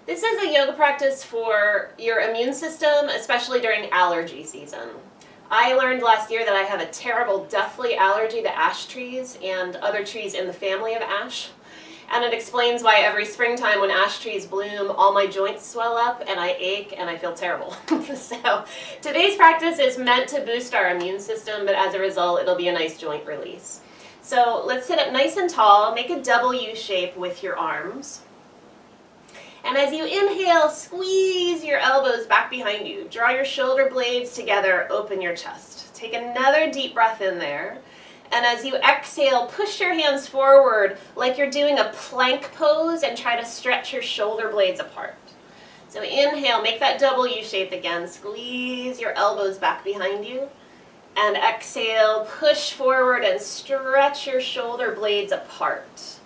This is a yoga practice for your immune system, especially during allergy season. I learned last year that I have a terrible deathly allergy to ash trees and other trees in the family of ash. And it explains why every springtime when ash trees bloom, all my joints swell up and I ache and I feel terrible. So today's practice is meant to boost our immune system, but as a result, it'll be a nice joint release. So let's sit up nice and tall, make a W shape with your arms. And as you inhale, squeeze your elbows back behind you. Draw your shoulder blades together, open your chest. Take another deep breath in there. And as you exhale, push your hands forward like you're doing a plank pose and try to stretch your shoulder blades apart. So inhale, make that W shape again. Squeeze your elbows back behind you. And exhale, push forward and stretch your shoulder blades apart.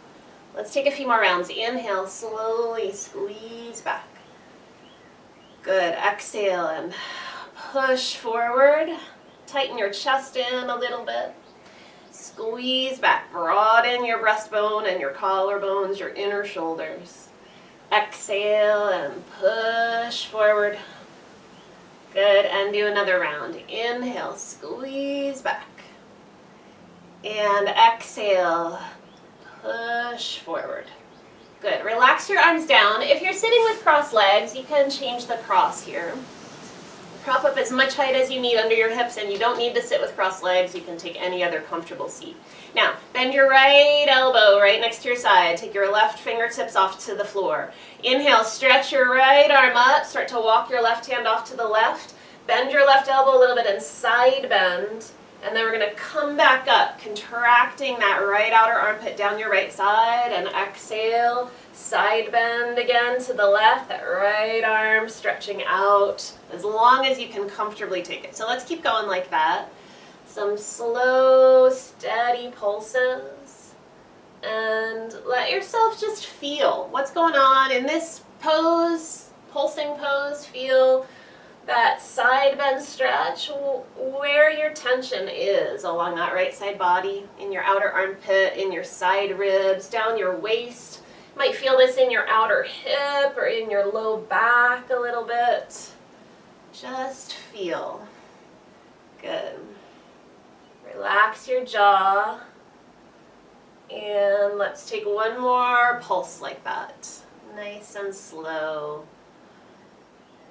Let's take a few more rounds. Inhale, slowly squeeze back. Good. Exhale and push forward. Tighten your chest in a little bit. Squeeze back. Broaden your breastbone and your collarbones, your inner shoulders. Exhale and push forward. Good. And do another round. Inhale, squeeze back. And exhale. Push forward. Good. Relax your arms down. If you're sitting with crossed legs, you can change the cross here. Prop up as much height as you need under your hips, and you don't need to sit with crossed legs. You can take any other comfortable seat. Now, bend your right elbow right next to your side. Take your left fingertips off to the floor. Inhale, stretch your right arm up. Start to walk your left hand off to the left. Bend your left elbow a little bit and side bend. And then we're going to come back up, contracting that right outer armpit down your right side, and exhale, side bend again to the left, that right arm stretching out as long as you can comfortably take it. So let's keep going like that. Some slow, steady pulses, and let yourself just feel what's going on in this pose, pulsing pose. Feel that side bend stretch, where your tension is along that right side body, in your outer armpit, in your side ribs, down your waist. You might feel this in your outer hip or in your low back a little bit. Just feel. Good. Relax your jaw. And let's take one more pulse like that. Nice and slow.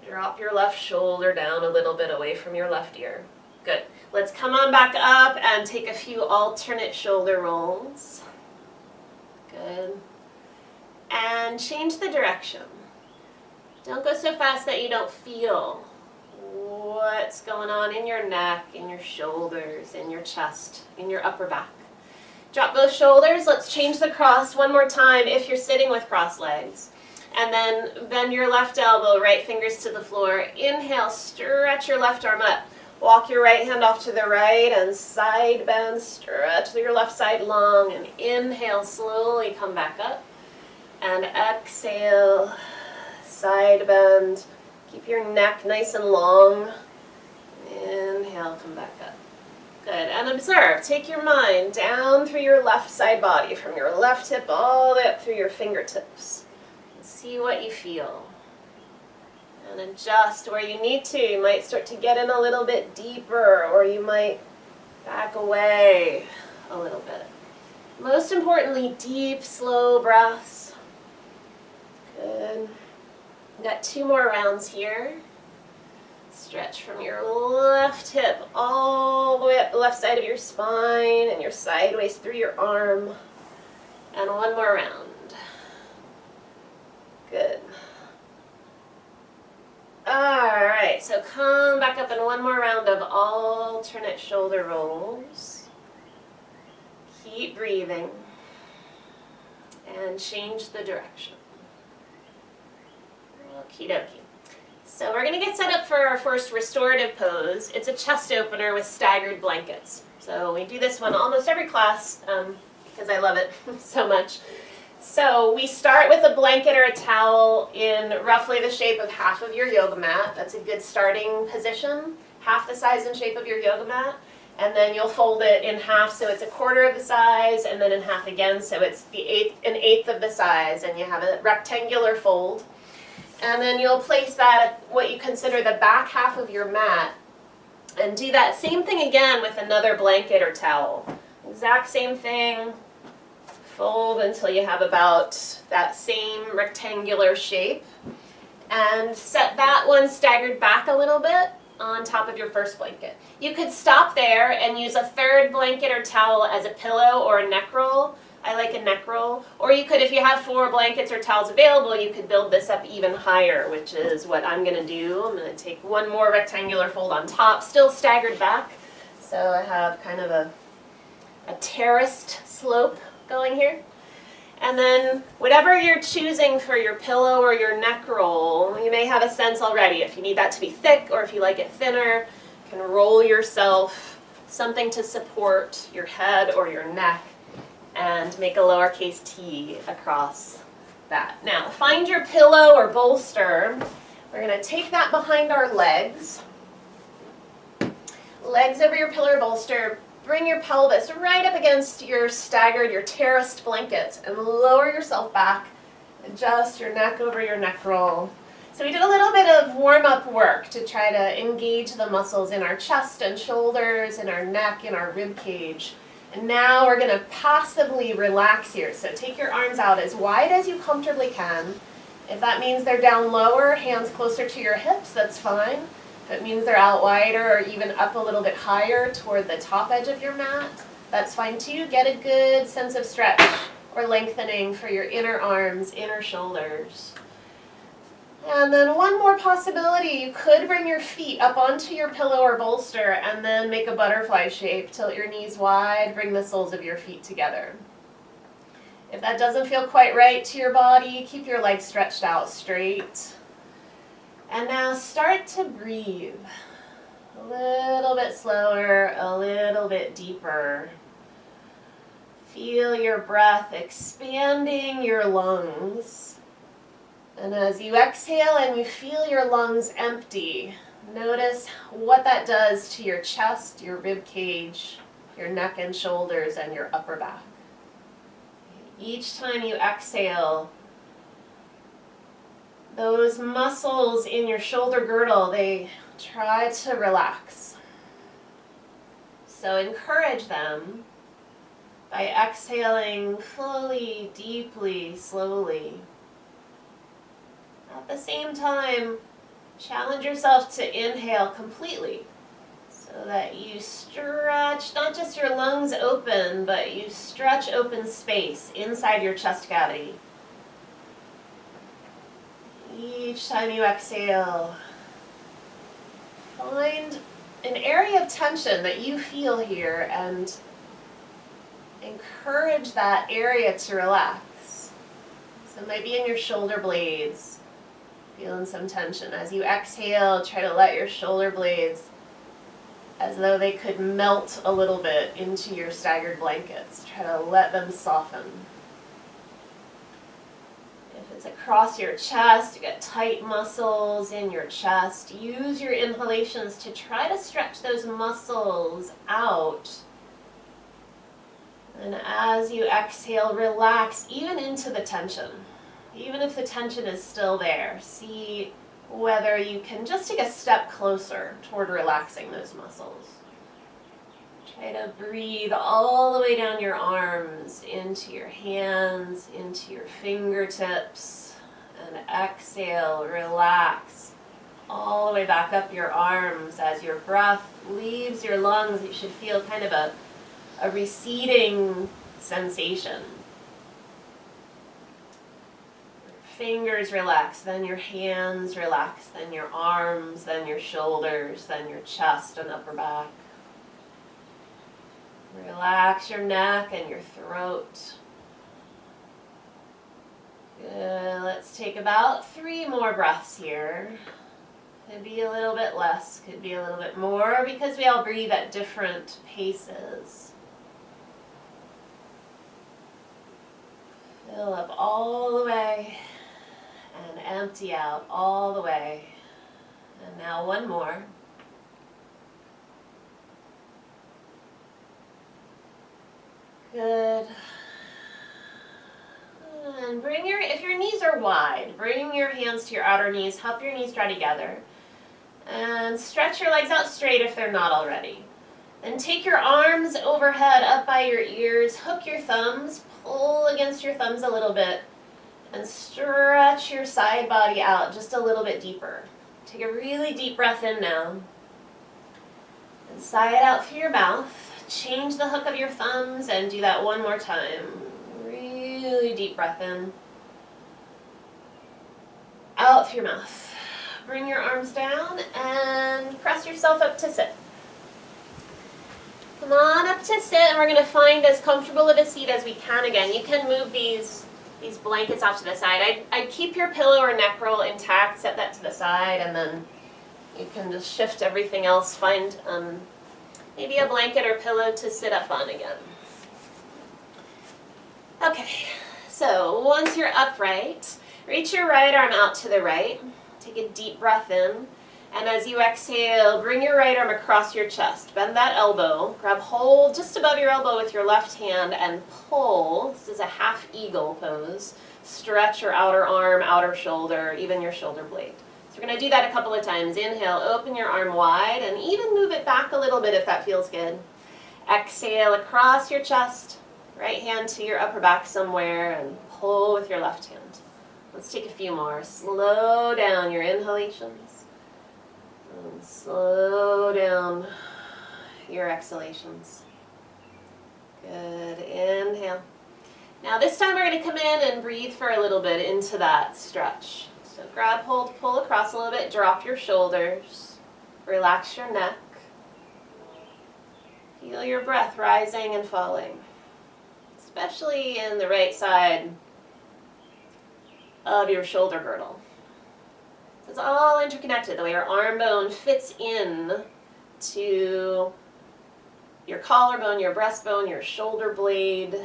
Drop your left shoulder down a little bit away from your left ear. Good. Let's come on back up and take a few alternate shoulder rolls. Good. And change the direction. Don't go so fast that you don't feel what's going on in your neck, in your shoulders, in your chest, in your upper back. Drop both shoulders. Let's change the cross one more time if you're sitting with crossed legs. And then bend your left elbow, right fingers to the floor. Inhale, stretch your left arm up. Walk your right hand off to the right and side bend, stretch your left side long. And inhale, slowly come back up. And exhale, side bend. Keep your neck nice and long. Inhale, come back up. Good. And observe. Take your mind down through your left side body, from your left hip all the way up through your fingertips. See what you feel. And adjust where you need to. You might start to get in a little bit deeper, or you might back away a little bit. Most importantly, deep, slow breaths. Good. We've got 2 more rounds here. Stretch from your left hip all the way up the left side of your spine and your sideways through your arm. And 1 more round. Good. Alright, so come back up in 1 more round of alternate shoulder rolls. Keep breathing. And change the direction. Okie dokie. So we're going to get set up for our first restorative pose. It's a chest opener with staggered blankets. So we do this one almost every class because I love it so much. So we start with a blanket or a towel in roughly the shape of half of your yoga mat. That's a good starting position. Half the size and shape of your yoga mat. And then you'll fold it in half so it's a quarter of the size, and then in half again so it's an eighth of the size, and you have a rectangular fold. And then you'll place that at what you consider the back half of your mat. And do that same thing again with another blanket or towel. Exact same thing. Fold until you have about that same rectangular shape. And set that one staggered back a little bit on top of your first blanket. You could stop there and use a third blanket or towel as a pillow or a neck roll. I like a neck roll. Or you could, if you have 4 blankets or towels available, you could build this up even higher, which is what I'm going to do. I'm going to take one more rectangular fold on top, still staggered back. So I have kind of a terraced slope going here. And then whatever you're choosing for your pillow or your neck roll, you may have a sense already. If you need that to be thick or if you like it thinner, you can roll yourself something to support your head or your neck and make a lowercase t across that. Now, find your pillow or bolster. We're going to take that behind our legs. Legs over your pillow or bolster. Bring your pelvis right up against your staggered, your terraced blankets, and lower yourself back. Adjust your neck over your neck roll. So we did a little bit of warm-up work to try to engage the muscles in our chest and shoulders, in our neck, in our rib cage. And now we're going to passively relax here. So take your arms out as wide as you comfortably can. If that means they're down lower, hands closer to your hips, that's fine. If it means they're out wider or even up a little bit higher toward the top edge of your mat, that's fine too. Get a good sense of stretch or lengthening for your inner arms, inner shoulders. And then one more possibility, you could bring your feet up onto your pillow or bolster and then make a butterfly shape. Tilt your knees wide, bring the soles of your feet together. If that doesn't feel quite right to your body, keep your legs stretched out straight. And now start to breathe. A little bit slower, a little bit deeper. Feel your breath expanding your lungs. And as you exhale and you feel your lungs empty, notice what that does to your chest, your rib cage, your neck and shoulders, and your upper back. Each time you exhale, those muscles in your shoulder girdle, they try to relax. So encourage them by exhaling fully, deeply, slowly. At the same time, challenge yourself to inhale completely so that you stretch not just your lungs open, but you stretch open space inside your chest cavity. Each time you exhale, find an area of tension that you feel here and encourage that area to relax. So it might be in your shoulder blades, feeling some tension. As you exhale, try to let your shoulder blades, as though they could melt a little bit into your staggered blankets. Try to let them soften. It's across your chest, you got tight muscles in your chest. Use your inhalations to try to stretch those muscles out. And as you exhale, relax even into the tension. Even if the tension is still there, see whether you can just take a step closer toward relaxing those muscles. Try to breathe all the way down your arms, into your hands, into your fingertips, and exhale, relax all the way back up your arms. As your breath leaves your lungs, you should feel kind of a receding sensation. Your fingers relax, then your hands relax, then your arms, then your shoulders, then your chest and upper back. Relax your neck and your throat. Good. Let's take about 3 more breaths here. Could be a little bit less, could be a little bit more, because we all breathe at different paces. Fill up all the way and empty out all the way. And now one more. Good. And if your knees are wide, bring your hands to your outer knees, help your knees draw together. And stretch your legs out straight if they're not already. Then take your arms overhead up by your ears, hook your thumbs, pull against your thumbs a little bit, and stretch your side body out just a little bit deeper. Take a really deep breath in now. And sigh it out through your mouth. Change the hook of your thumbs and do that one more time. Really deep breath in. Out through your mouth. Bring your arms down and press yourself up to sit. Come on up to sit, and we're going to find as comfortable of a seat as we can again. You can move these blankets off to the side. I'd keep your pillow or neck roll intact, set that to the side, and then you can just shift everything else. Find maybe a blanket or pillow to sit up on again. Okay, so once you're upright, reach your right arm out to the right. Take a deep breath in. And as you exhale, bring your right arm across your chest. Bend that elbow. Grab hold just above your elbow with your left hand and pull. This is a half eagle pose. Stretch your outer arm, outer shoulder, even your shoulder blade. So we're going to do that a couple of times. Inhale, open your arm wide and even move it back a little bit if that feels good. Exhale across your chest. Right hand to your upper back somewhere and pull with your left hand. Let's take a few more. Slow down your inhalations. And slow down your exhalations. Good. Inhale. Now this time we're going to come in and breathe for a little bit into that stretch. So grab hold, pull across a little bit, drop your shoulders, relax your neck. Feel your breath rising and falling, especially in the right side of your shoulder girdle. It's all interconnected. The way your arm bone fits in to your collarbone, your breastbone, your shoulder blade,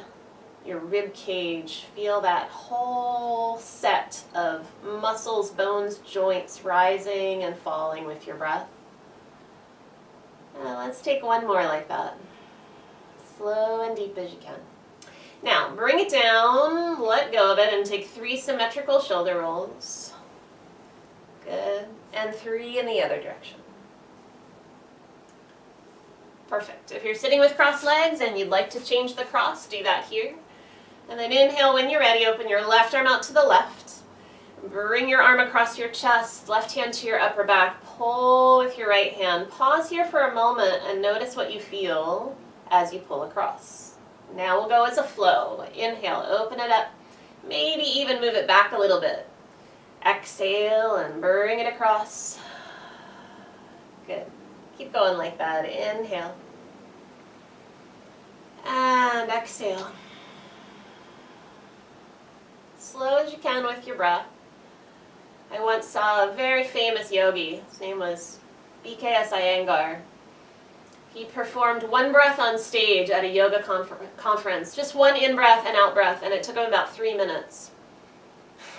your rib cage. Feel that whole set of muscles, bones, joints rising and falling with your breath. Let's take one more like that. Slow and deep as you can. Now, bring it down, let go of it, and take 3 symmetrical shoulder rolls. Good. And 3 in the other direction. Perfect. If you're sitting with crossed legs and you'd like to change the cross, do that here. And then inhale when you're ready. Open your left arm out to the left. Bring your arm across your chest, left hand to your upper back. Pull with your right hand. Pause here for a moment and notice what you feel as you pull across. Now we'll go as a flow. Inhale, open it up. Maybe even move it back a little bit. Exhale and bring it across. Good. Keep going like that. Inhale. And exhale. Slow as you can with your breath. I once saw a very famous yogi. His name was B.K.S. Iyengar. He performed one breath on stage at a yoga conference. Just one in-breath and out-breath, and it took him about 3 minutes.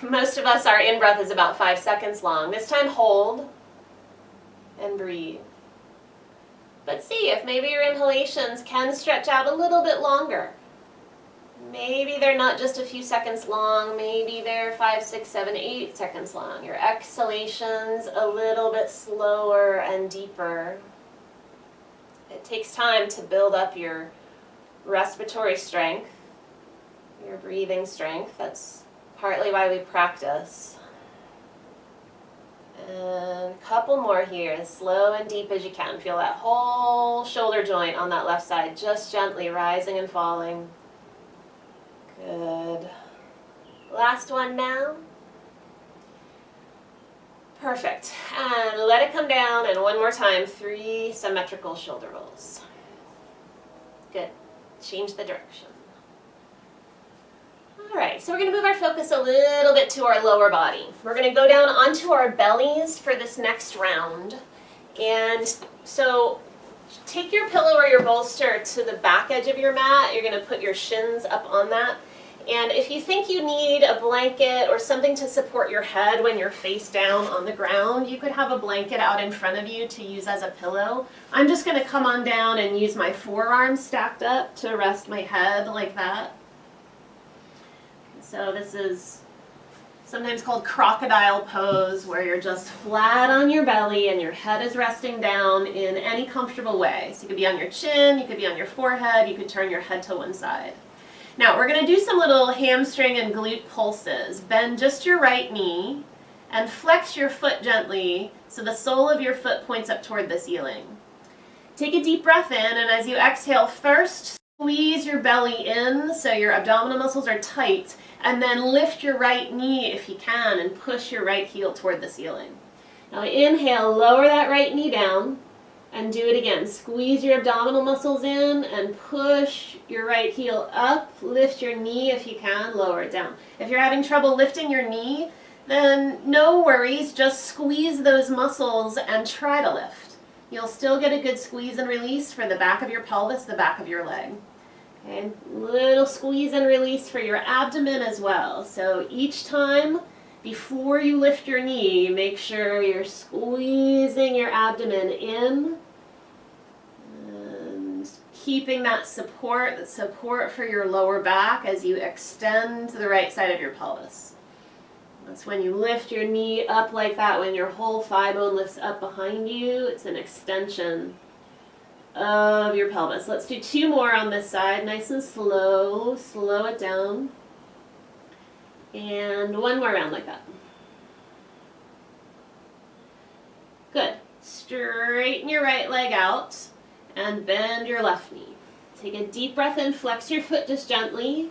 Most of us, our in-breath is about 5 seconds long. This time, hold and breathe. But see if maybe your inhalations can stretch out a little bit longer. Maybe they're not just a few seconds long. Maybe they're 5, 6, 7, 8 seconds long. Your exhalations a little bit slower and deeper. It takes time to build up your respiratory strength, your breathing strength. That's partly why we practice. And a couple more here, as slow and deep as you can. Feel that whole shoulder joint on that left side, just gently rising and falling. Good. Last one now. Perfect. And let it come down, and one more time, 3 symmetrical shoulder rolls. Good. Change the direction. All right, so we're going to move our focus a little bit to our lower body. We're going to go down onto our bellies for this next round. And so take your pillow or your bolster to the back edge of your mat. You're going to put your shins up on that. And if you think you need a blanket or something to support your head when you're face down on the ground, you could have a blanket out in front of you to use as a pillow. I'm just going to come on down and use my forearms stacked up to rest my head like that. So this is sometimes called crocodile pose, where you're just flat on your belly and your head is resting down in any comfortable way. So you could be on your chin, you could be on your forehead, you could turn your head to one side. Now we're going to do some little hamstring and glute pulses. Bend just your right knee and flex your foot gently so the sole of your foot points up toward the ceiling. Take a deep breath in, and as you exhale, first squeeze your belly in so your abdominal muscles are tight, and then lift your right knee if you can and push your right heel toward the ceiling. Now inhale, lower that right knee down, and do it again. Squeeze your abdominal muscles in and push your right heel up. Lift your knee if you can, lower it down. If you're having trouble lifting your knee, then no worries, just squeeze those muscles and try to lift. You'll still get a good squeeze and release for the back of your pelvis, the back of your leg. Okay, little squeeze and release for your abdomen as well. So each time before you lift your knee, make sure you're squeezing your abdomen in and keeping that support for your lower back as you extend to the right side of your pelvis. That's when you lift your knee up like that, when your whole thigh bone lifts up behind you. It's an extension of your pelvis. Let's do 2 more on this side, nice and slow. Slow it down. And 1 more round like that. Good. Straighten your right leg out and bend your left knee. Take a deep breath in, flex your foot just gently.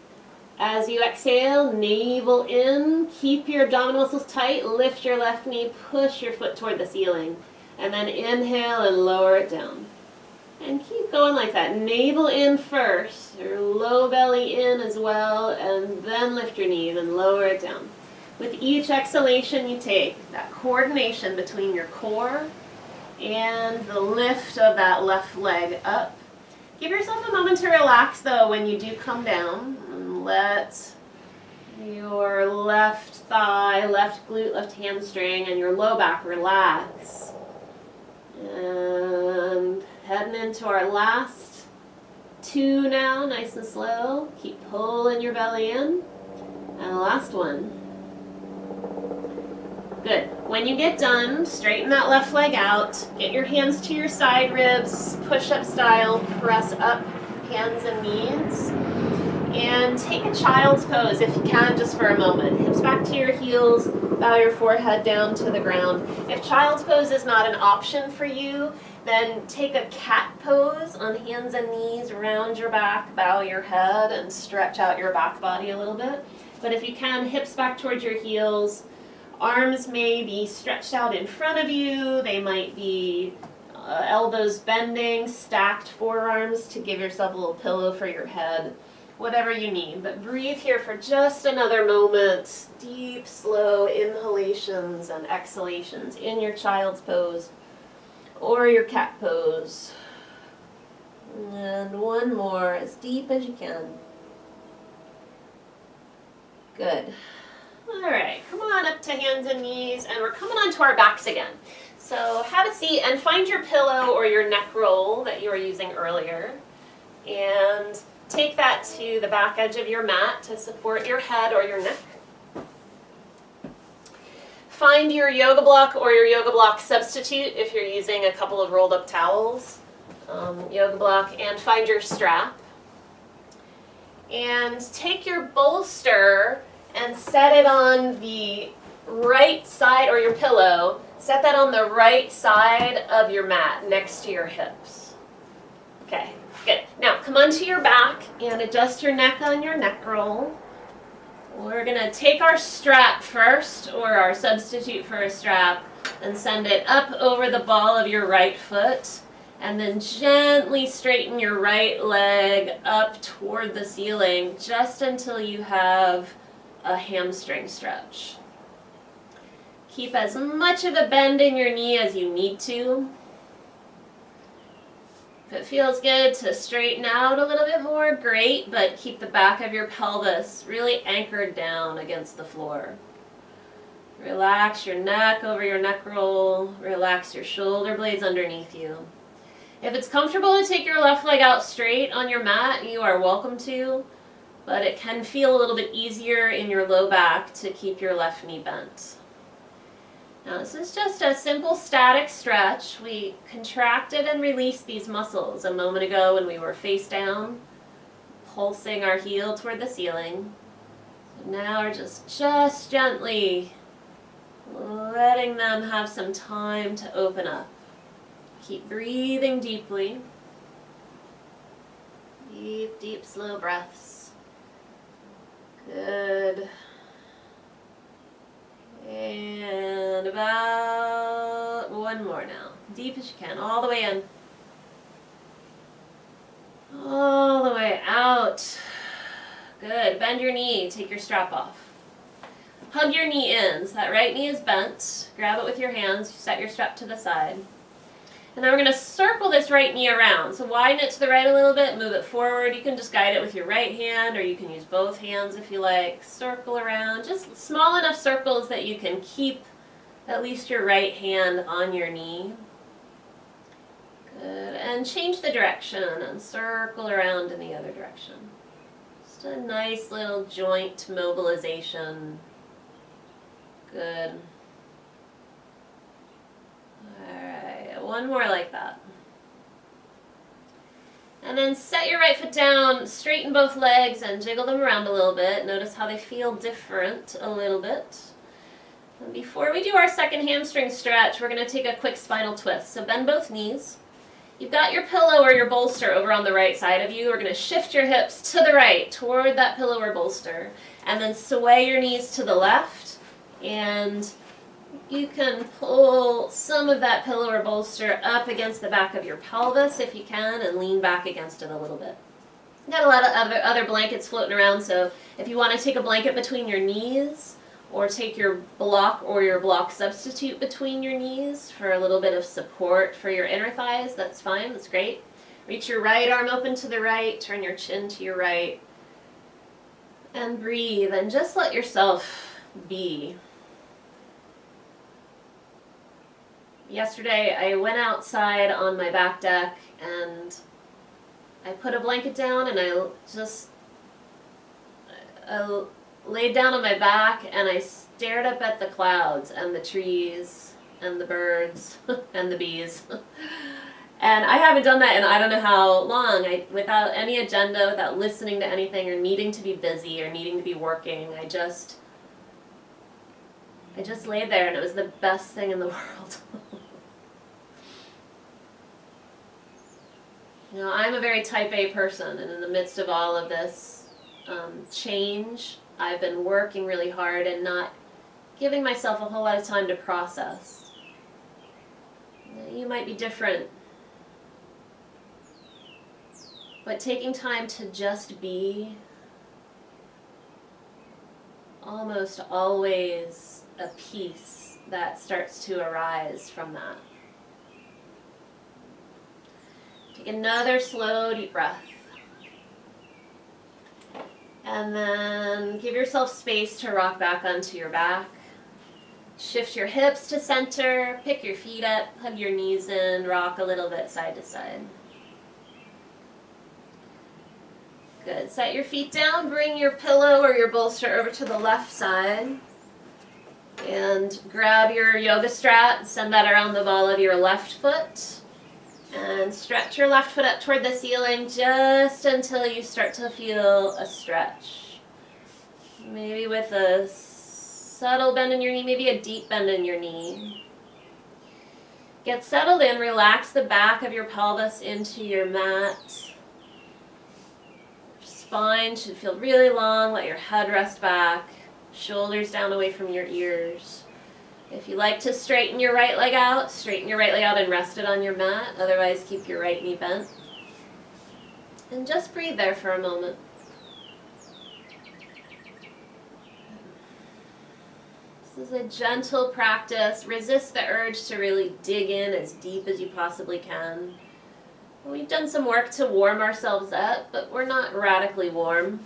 As you exhale, navel in, keep your abdominal muscles tight, lift your left knee, push your foot toward the ceiling, and then inhale and lower it down. And keep going like that. Navel in first, your low belly in as well, and then lift your knee, then lower it down. With each exhalation you take, that coordination between your core and the lift of that left leg up. Give yourself a moment to relax though when you do come down. Let your left thigh, left glute, left hamstring, and your low back relax. And heading into our last 2 now, nice and slow. Keep pulling your belly in. And the last one. Good. When you get done, straighten that left leg out. Get your hands to your side ribs, push-up style, press up, hands and knees. And take a child's pose if you can, just for a moment. Hips back to your heels, bow your forehead down to the ground. If child's pose is not an option for you, then take a cat pose on hands and knees, round your back, bow your head, and stretch out your back body a little bit. But if you can, hips back towards your heels. Arms may be stretched out in front of you. They might be elbows bending, stacked forearms to give yourself a little pillow for your head. Whatever you need, but breathe here for just another moment. Deep, slow inhalations and exhalations in your child's pose or your cat pose. And 1 more, as deep as you can. Good. All right, come on up to hands and knees, and we're coming onto our backs again. So have a seat and find your pillow or your neck roll that you were using earlier, and take that to the back edge of your mat to support your head or your neck. Find your yoga block or your yoga block substitute if you're using a couple of rolled up towels. Yoga block, and find your strap. And take your bolster and set it on the right side, or your pillow, set that on the right side of your mat next to your hips. Okay. Good. Now come onto your back and adjust your neck on your neck roll. We're going to take our strap first, or our substitute for a strap, and send it up over the ball of your right foot, and then gently straighten your right leg up toward the ceiling just until you have a hamstring stretch. Keep as much of a bend in your knee as you need to. If it feels good to straighten out a little bit more, great, but keep the back of your pelvis really anchored down against the floor. Relax your neck over your neck roll. Relax your shoulder blades underneath you. If it's comfortable to take your left leg out straight on your mat, you are welcome to. but it can feel a little bit easier in your low back to keep your left knee bent. Now this is just a simple static stretch. We contracted and released these muscles a moment ago when we were face down, pulsing our heel toward the ceiling. So now we're just gently letting them have some time to open up. Keep breathing deeply. Deep, deep, slow breaths. Good. And about one more now. Deep as you can, all the way in. All the way out. Good. Bend your knee. Take your strap off. Hug your knee in. So that right knee is bent. Grab it with your hands. Set your strap to the side. And then we're going to circle this right knee around. So widen it to the right a little bit. Move it forward. You can just guide it with your right hand, or you can use both hands if you like. Circle around. Just small enough circles that you can keep at least your right hand on your knee. Good. And change the direction and circle around in the other direction. Just a nice little joint mobilization. Good. Alright, one more like that. And then set your right foot down, straighten both legs, and jiggle them around a little bit. Notice how they feel different a little bit. And before we do our second hamstring stretch, we're going to take a quick spinal twist. So bend both knees. You've got your pillow or your bolster over on the right side of you. We're going to shift your hips to the right, toward that pillow or bolster. And then sway your knees to the left. And you can pull some of that pillow or bolster up against the back of your pelvis if you can, and lean back against it a little bit. You've got a lot of other blankets floating around, so if you want to take a blanket between your knees, or take your block or your block substitute between your knees for a little bit of support for your inner thighs, that's fine, that's great. Reach your right arm open to the right, turn your chin to your right, and breathe, and just let yourself be. Yesterday I went outside on my back deck and I put a blanket down and I laid down on my back and I stared up at the clouds and the trees and the birds and the bees. And I haven't done that in I don't know how long. Without any agenda, without listening to anything or needing to be busy or needing to be working, I just laid there and it was the best thing in the world. You know, I'm a very type A person, and in the midst of all of this change, I've been working really hard and not giving myself a whole lot of time to process. You might be different, but taking time to just be almost always a peace that starts to arise from that. Take another slow, deep breath. And then give yourself space to rock back onto your back. Shift your hips to center, pick your feet up, hug your knees in, rock a little bit side to side. Good. Set your feet down, bring your pillow or your bolster over to the left side. And grab your yoga strat and send that around the ball of your left foot. And stretch your left foot up toward the ceiling just until you start to feel a stretch. Maybe with a subtle bend in your knee, maybe a deep bend in your knee. Get settled in, relax the back of your pelvis into your mat. Your spine should feel really long, let your head rest back, shoulders down away from your ears. If you like to straighten your right leg out, straighten your right leg out and rest it on your mat. Otherwise, keep your right knee bent. And just breathe there for a moment. This is a gentle practice. Resist the urge to really dig in as deep as you possibly can. We've done some work to warm ourselves up, but we're not radically warm.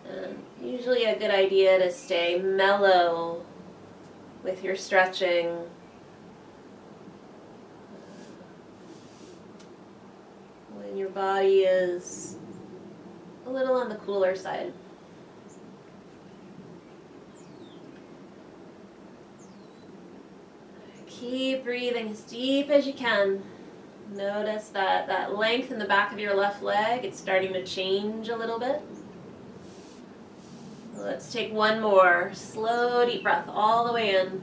And usually a good idea to stay mellow with your stretching. When your body is a little on the cooler side. Keep breathing as deep as you can. Notice that length in the back of your left leg, it's starting to change a little bit. Let's take one more slow, deep breath all the way in,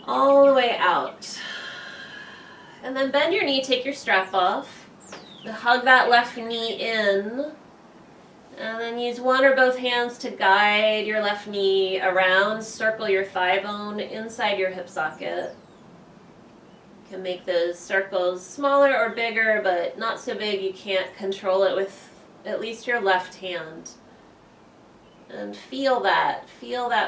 all the way out. And then bend your knee, take your strap off. Hug that left knee in. And then use one or both hands to guide your left knee around. Circle your thigh bone inside your hip socket. You can make those circles smaller or bigger, but not so big you can't control it with at least your left hand. And feel that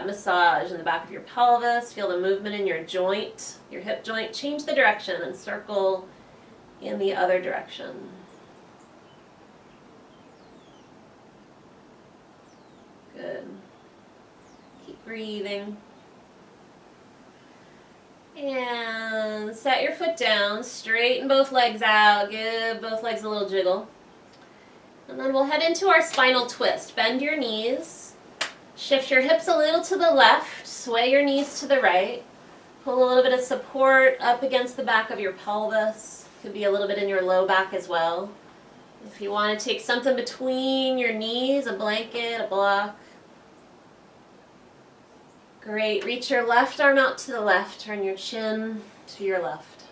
massage in the back of your pelvis. Feel the movement in your joint, your hip joint. Change the direction and circle in the other direction. Good. Keep breathing. And set your foot down, straighten both legs out, give both legs a little jiggle. And then we'll head into our spinal twist. Bend your knees, shift your hips a little to the left, sway your knees to the right. Pull a little bit of support up against the back of your pelvis. Could be a little bit in your low back as well. If you want to take something between your knees, a blanket, a block. Great. Reach your left arm out to the left. Turn your chin to your left.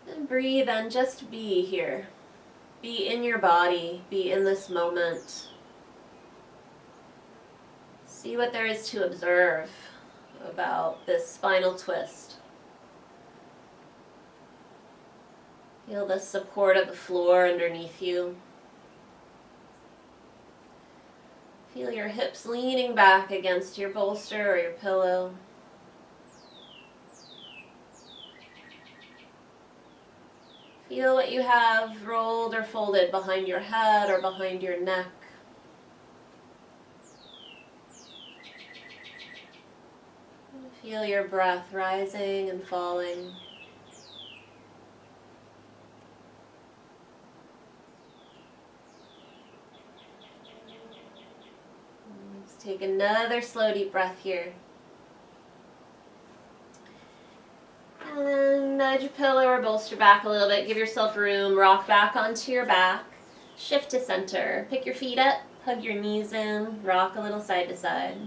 And breathe and just be here. Be in your body. Be in this moment. See what there is to observe about this spinal twist. Feel the support of the floor underneath you. Feel your hips leaning back against your bolster or your pillow. Feel what you have rolled or folded behind your head or behind your neck. Feel your breath rising and falling. Let's take another slow deep breath here. And then nudge your pillow or bolster back a little bit. Give yourself room. Rock back onto your back. Shift to center. Pick your feet up. Hug your knees in. Rock a little side to side.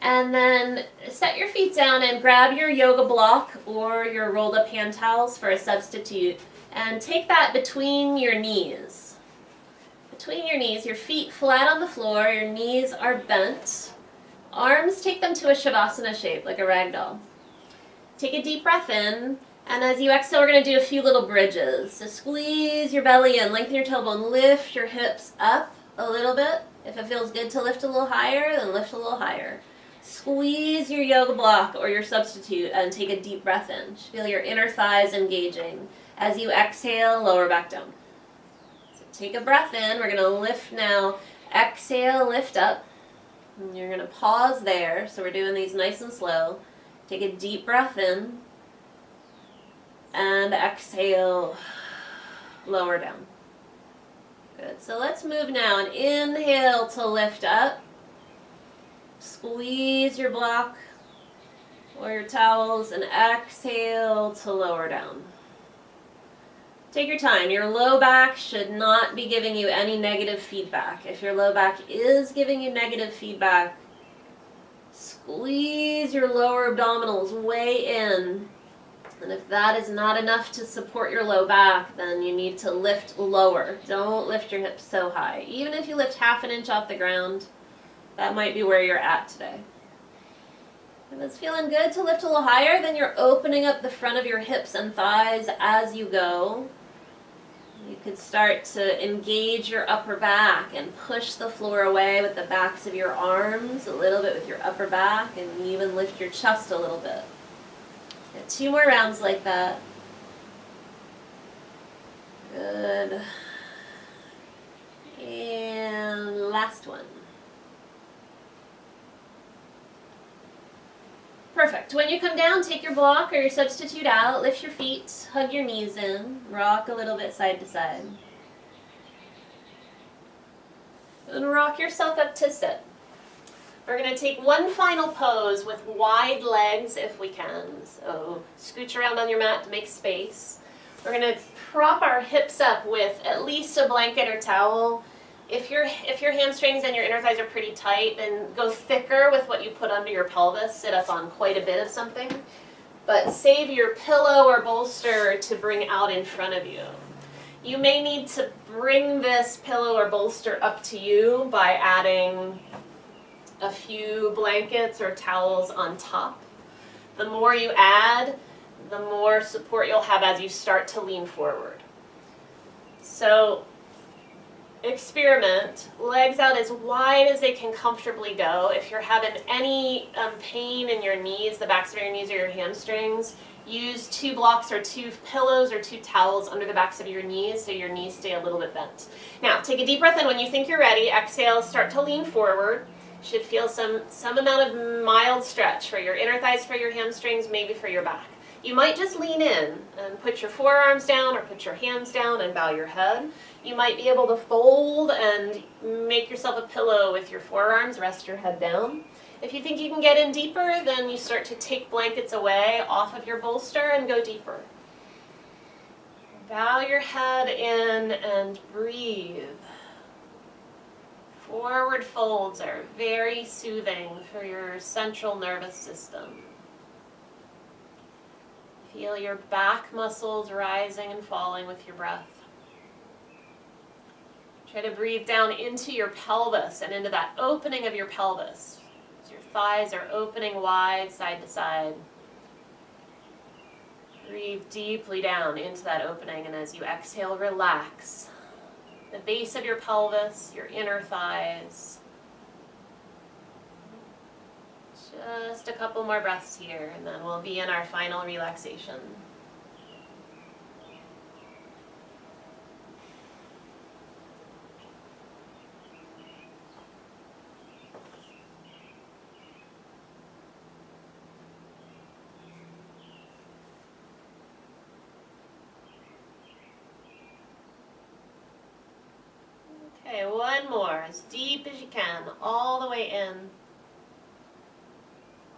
And then set your feet down and grab your yoga block or your rolled up hand towels for a substitute. And take that between your knees. Between your knees, your feet flat on the floor, your knees are bent. Arms, take them to a shavasana shape, like a rag doll. Take a deep breath in, and as you exhale, we're going to do a few little bridges. So squeeze your belly in, lengthen your tailbone, lift your hips up a little bit. If it feels good to lift a little higher, then lift a little higher. Squeeze your yoga block or your substitute and take a deep breath in. Feel your inner thighs engaging. As you exhale, lower back down. So take a breath in. We're going to lift now. Exhale, lift up. And you're going to pause there. So we're doing these nice and slow. Take a deep breath in. And exhale, lower down. Good. So let's move now. And inhale to lift up. Squeeze your block or your towels and exhale to lower down. Take your time. Your low back should not be giving you any negative feedback. If your low back is giving you negative feedback, squeeze your lower abdominals way in. And if that is not enough to support your low back, then you need to lift lower. Don't lift your hips so high. Even if you lift half an inch off the ground, that might be where you're at today. If it's feeling good to lift a little higher, then you're opening up the front of your hips and thighs as you go. You could start to engage your upper back and push the floor away with the backs of your arms, a little bit with your upper back, and even lift your chest a little bit. Get 2 more rounds like that. Good. And last one. Perfect. When you come down, take your block or your substitute out, lift your feet, hug your knees in, rock a little bit side to side. And rock yourself up to sit. We're going to take one final pose with wide legs if we can. So scooch around on your mat to make space. We're going to prop our hips up with at least a blanket or towel. If your hamstrings and your inner thighs are pretty tight, then go thicker with what you put under your pelvis. Sit up on quite a bit of something. But save your pillow or bolster to bring out in front of you. You may need to bring this pillow or bolster up to you by adding a few blankets or towels on top. The more you add, the more support you'll have as you start to lean forward. So experiment, legs out as wide as they can comfortably go. If you're having any pain in your knees, the backs of your knees or your hamstrings, use 2 blocks or 2 pillows or 2 towels under the backs of your knees so your knees stay a little bit bent. Now, take a deep breath in. When you think you're ready, exhale, start to lean forward. Should feel some amount of mild stretch for your inner thighs, for your hamstrings, maybe for your back. You might just lean in and put your forearms down or put your hands down and bow your head. You might be able to fold and make yourself a pillow with your forearms, rest your head down. If you think you can get in deeper, then you start to take blankets away off of your bolster and go deeper. Bow your head in and breathe. Forward folds are very soothing for your central nervous system. Feel your back muscles rising and falling with your breath. Try to breathe down into your pelvis and into that opening of your pelvis. As your thighs are opening wide side to side. Breathe deeply down into that opening, and as you exhale, relax the base of your pelvis, your inner thighs. Just a couple more breaths here, and then we'll be in our final relaxation. Okay, one more, as deep as you can, all the way in.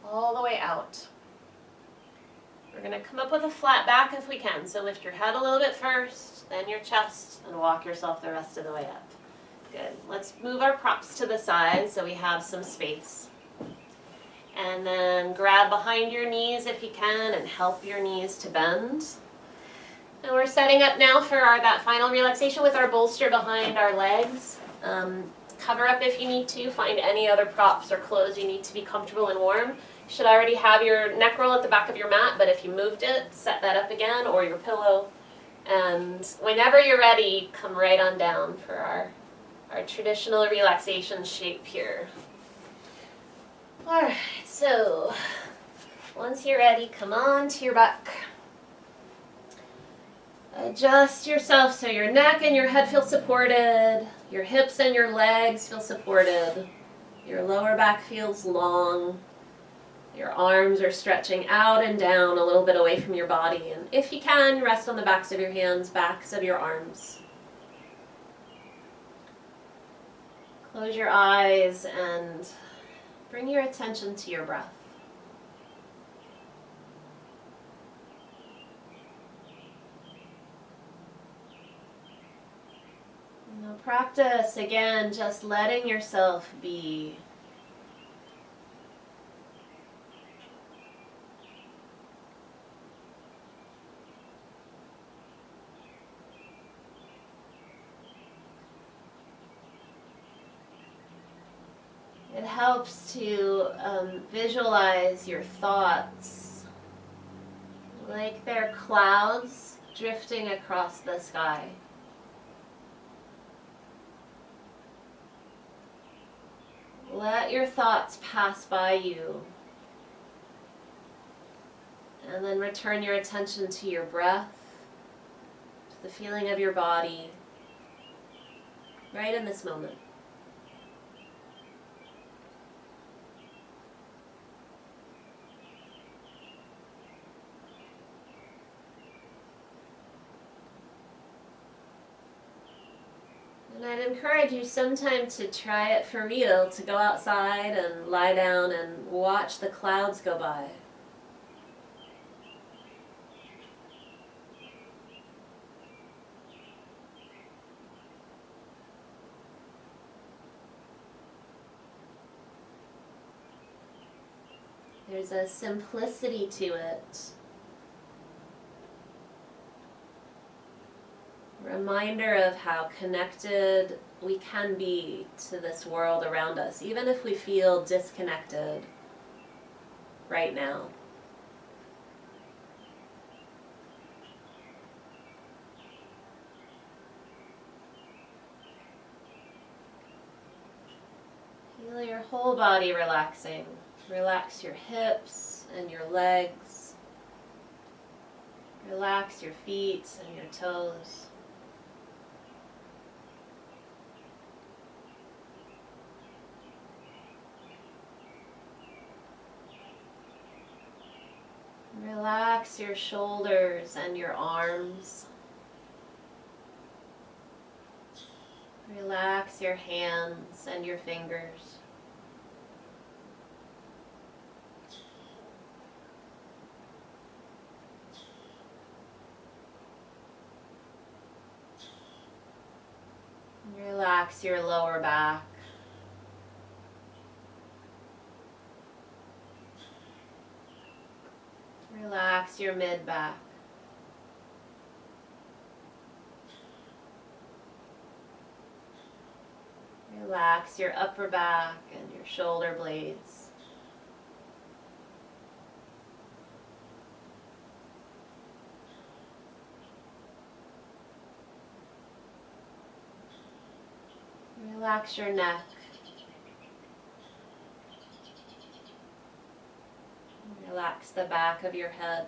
All the way out. We're going to come up with a flat back if we can. So lift your head a little bit first, then your chest, and walk yourself the rest of the way up. Good. Let's move our props to the side so we have some space. And then grab behind your knees if you can and help your knees to bend. And we're setting up now for that final relaxation with our bolster behind our legs. Cover up if you need to. Find any other props or clothes you need to be comfortable and warm. You should already have your neck roll at the back of your mat, but if you moved it, set that up again, or your pillow. And whenever you're ready, come right on down for our traditional relaxation shape here. Alright, so once you're ready, come on to your back. Adjust yourself so your neck and your head feel supported, your hips and your legs feel supported, your lower back feels long, your arms are stretching out and down a little bit away from your body, and if you can, rest on the backs of your hands, backs of your arms. Close your eyes and bring your attention to your breath. Now practice again, just letting yourself be. It helps to visualize your thoughts like they're clouds drifting across the sky. Let your thoughts pass by you, and then return your attention to your breath, to the feeling of your body, right in this moment. And I'd encourage you sometime to try it for real, to go outside and lie down and watch the clouds go by. There's a simplicity to it. Reminder of how connected we can be to this world around us, even if we feel disconnected right now. Feel your whole body relaxing. Relax your hips and your legs. Relax your feet and your toes. Relax your shoulders and your arms. Relax your hands and your fingers. Relax your lower back. Relax your mid-back. Relax your upper back and your shoulder blades. Relax your neck. Relax the back of your head.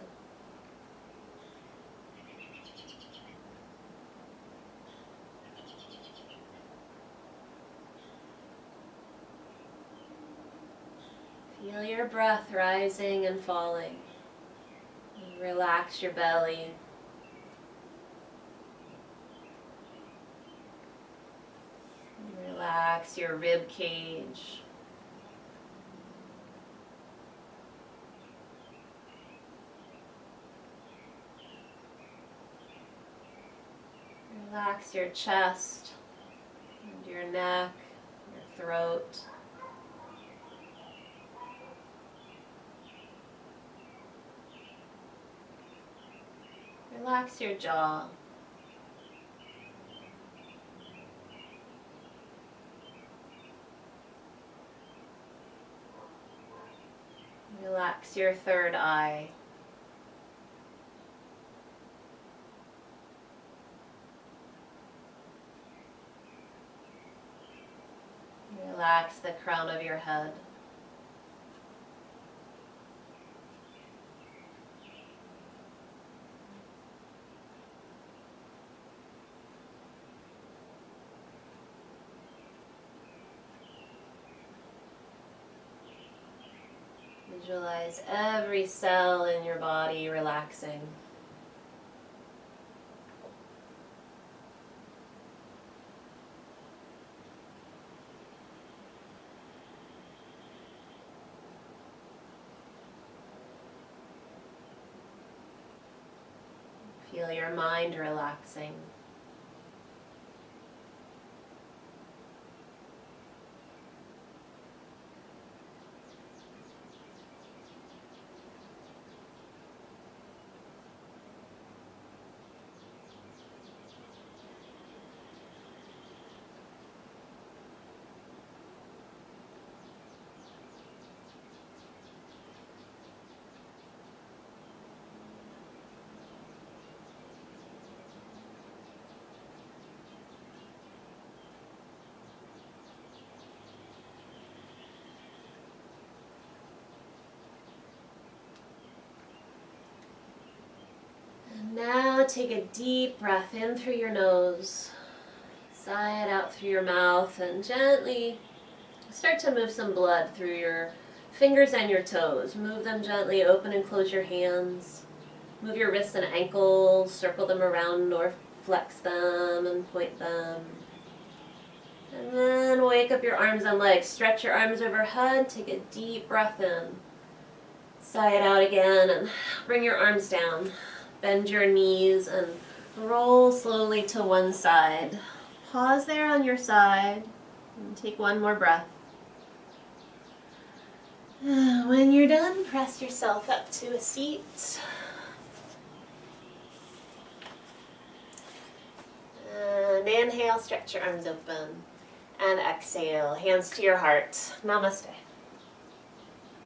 Feel your breath rising and falling. Relax your belly. Relax your rib cage. Relax your chest, and your neck, your throat. Relax your jaw. Relax your third eye. Relax the crown of your head. Visualize every cell in your body relaxing. Feel your mind relaxing. Now take a deep breath in through your nose, sigh it out through your mouth, and gently start to move some blood through your fingers and your toes. Move them gently, open and close your hands. Move your wrists and ankles, circle them around or flex them and point them. And then wake up your arms and legs. Stretch your arms overhead. Take a deep breath in. Sigh it out again and bring your arms down. Bend your knees and roll slowly to one side. Pause there on your side and take one more breath. When you're done, press yourself up to a seat. And inhale, stretch your arms open. And exhale, hands to your heart. Namaste.